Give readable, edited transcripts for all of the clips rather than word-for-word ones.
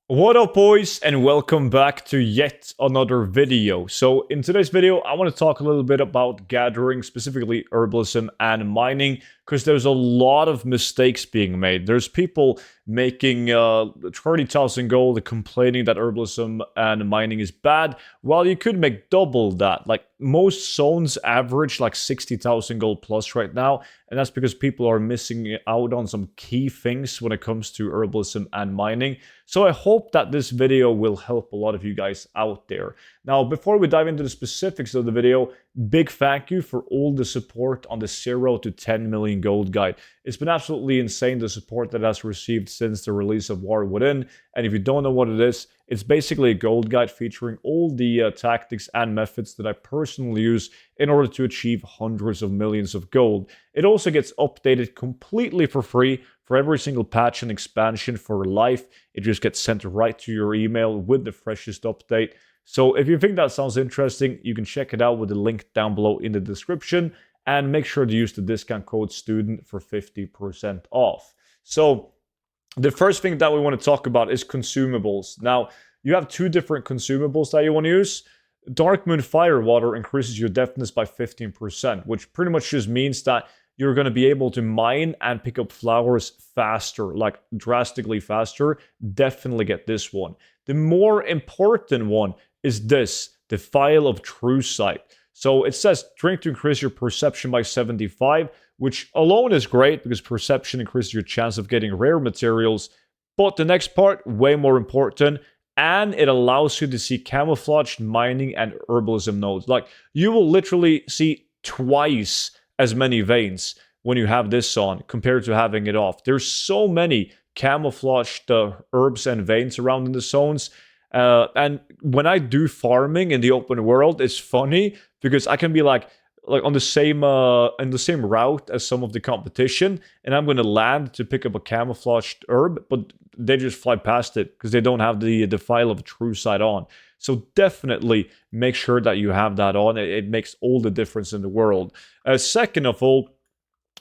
What up, boys, and welcome back to yet another video. So in today's video, I want to talk a little bit about gathering, specifically herbalism and mining, because there's a lot of mistakes being made. There's people making 30,000 gold complaining that herbalism and mining is bad, while you could make double that. Like most zones average like 60,000 gold plus right now, and that's because people are missing out on some key things when it comes to herbalism and mining. So I hope that this video will help a lot of you guys out there. Now, before we dive into the specifics of the video, big thank you for all the support on the 0 to 10 million gold guide. It's been absolutely insane, the support that has received since the release of War Within. And if you don't know what it is, it's basically a gold guide featuring all the tactics and methods that I personally use in order to achieve hundreds of millions of gold. It also gets updated completely for free for every single patch and expansion for life. It just gets sent right to your email with the freshest update. So if you think that sounds interesting, you can check it out with the link down below in the description, and make sure to use the discount code STUDENT for 50% off. So the first thing that we want to talk about is consumables. Now, you have two different consumables that you want to use. Dark Moon Firewater increases your deftness by 15%, which pretty much just means that you're going to be able to mine and pick up flowers faster, like drastically faster. Definitely get this one. The more important one is this, the Phial of True Sight. So it says drink to increase your perception by 75, which alone is great because perception increases your chance of getting rare materials. But the next part, way more important, and it allows you to see camouflaged mining and herbalism nodes. Like, you will literally see twice as many veins when you have this on compared to having it off. There's so many camouflaged herbs and veins around in the zones. And when I do farming in the open world, it's funny because I can be like on the same route as some of the competition, and I'm going to land to pick up a camouflaged herb, but they just fly past it because they don't have the Phial of True Sight on. So definitely make sure that you have that on. It makes all the difference in the world. Second of all,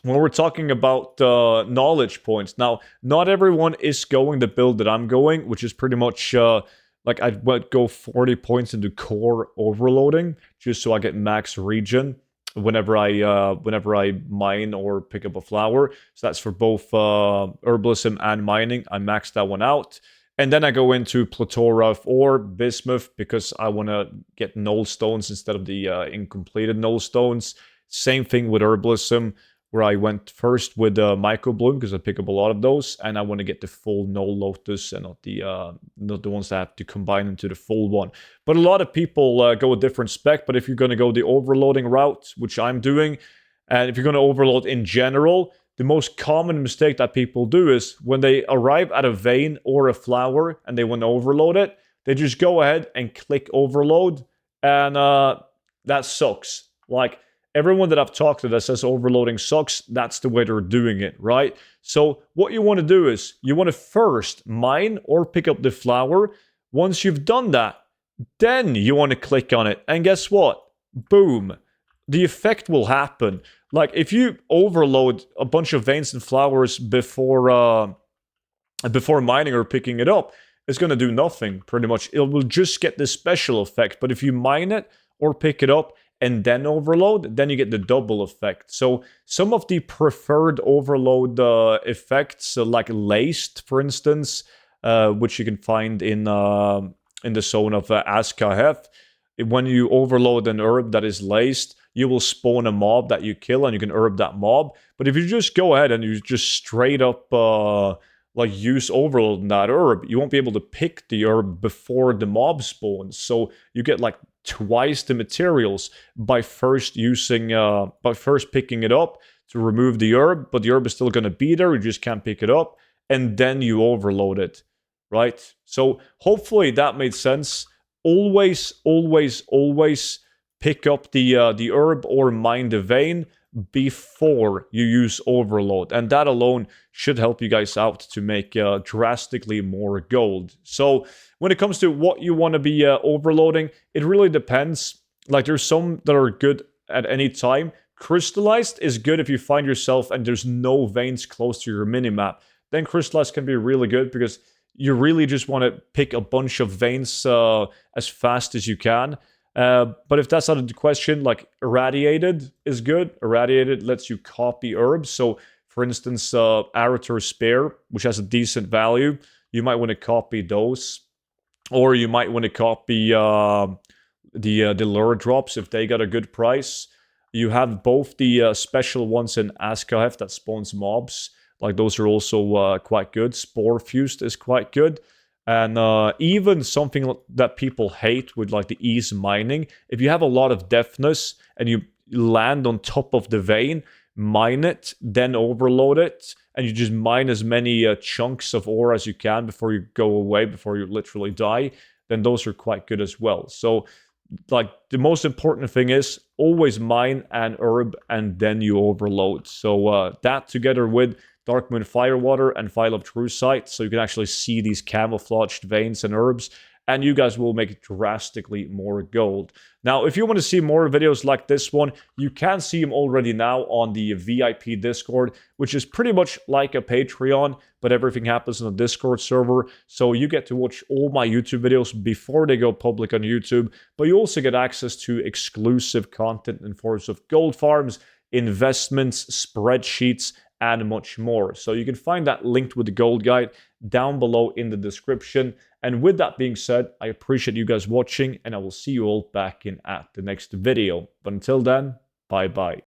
when we're talking about knowledge points, now, not everyone is going the build that I'm going, which is pretty much like I would go 40 points into core overloading just so I get max regen whenever I mine or pick up a flower. So that's for both herbalism and mining. I maxed that one out. And then I go into plethora or bismuth because I want to get null stones instead of the incompleted null stones. Same thing with herbalism, where I went first with Micro Bloom because I pick up a lot of those, and I want to get the full null lotus and not the ones that have to combine into the full one. But a lot of people go a different spec. But if you're going to go the overloading route, which I'm doing, and if you're going to overload in general, the most common mistake that people do is when they arrive at a vein or a flower and they want to overload it, they just go ahead and click overload, and that sucks. Like, everyone that I've talked to that says overloading sucks, that's the way they're doing it, right? So what you want to do is you want to first mine or pick up the flower. Once you've done that, then you want to click on it. And guess what? Boom. The effect will happen. Like, if you overload a bunch of veins and flowers before mining or picking it up, it's going to do nothing, pretty much. It will just get this special effect. But if you mine it or pick it up and then overload, then you get the double effect. So some of the preferred overload effects, like laced, for instance, which you can find in the zone of Azkaheath, when you overload an herb that is laced, you will spawn a mob that you kill, and you can herb that mob. But if you just go ahead and you just straight up like use overload in that herb, you won't be able to pick the herb before the mob spawns. So you get like twice the materials by first picking it up to remove the herb, but the herb is still going to be there, you just can't pick it up, and then you overload it, right? So hopefully that made sense. Always pick up the herb or mine the vein before you use overload, and that alone should help you guys out to make drastically more gold. So when it comes to what you want to be overloading, it really depends. Like, there's some that are good at any time. Crystallized is good if you find yourself and there's no veins close to your minimap. Then crystallized can be really good because you really just want to pick a bunch of veins as fast as you can. But if that's not the question, like irradiated is good. Irradiated lets you copy herbs. So, for instance, Arator Spear, which has a decent value, you might want to copy those, or you might want to copy the lure drops if they got a good price. You have both the special ones in Askahef that spawns mobs. Like those are also quite good. Spore Fused is quite good. And even something that people hate with like the ease mining, if you have a lot of deafness and you land on top of the vein, mine it, then overload it, and you just mine as many chunks of ore as you can before you go away, before you literally die, then those are quite good as well. So like the most important thing is always mine an herb and then you overload. So that together with Darkmoon Firewater and File of True Sight, so you can actually see these camouflaged veins and herbs, and you guys will make drastically more gold. Now, if you want to see more videos like this one, you can see them already now on the VIP Discord, which is pretty much like a Patreon, but everything happens on the Discord server. So you get to watch all my YouTube videos before they go public on YouTube, but you also get access to exclusive content in forms of gold farms, investments, spreadsheets, and much more. So you can find that linked with the gold guide down below in the description. And with that being said, I appreciate you guys watching, and I will see you all back in at the next video. But until then, bye bye.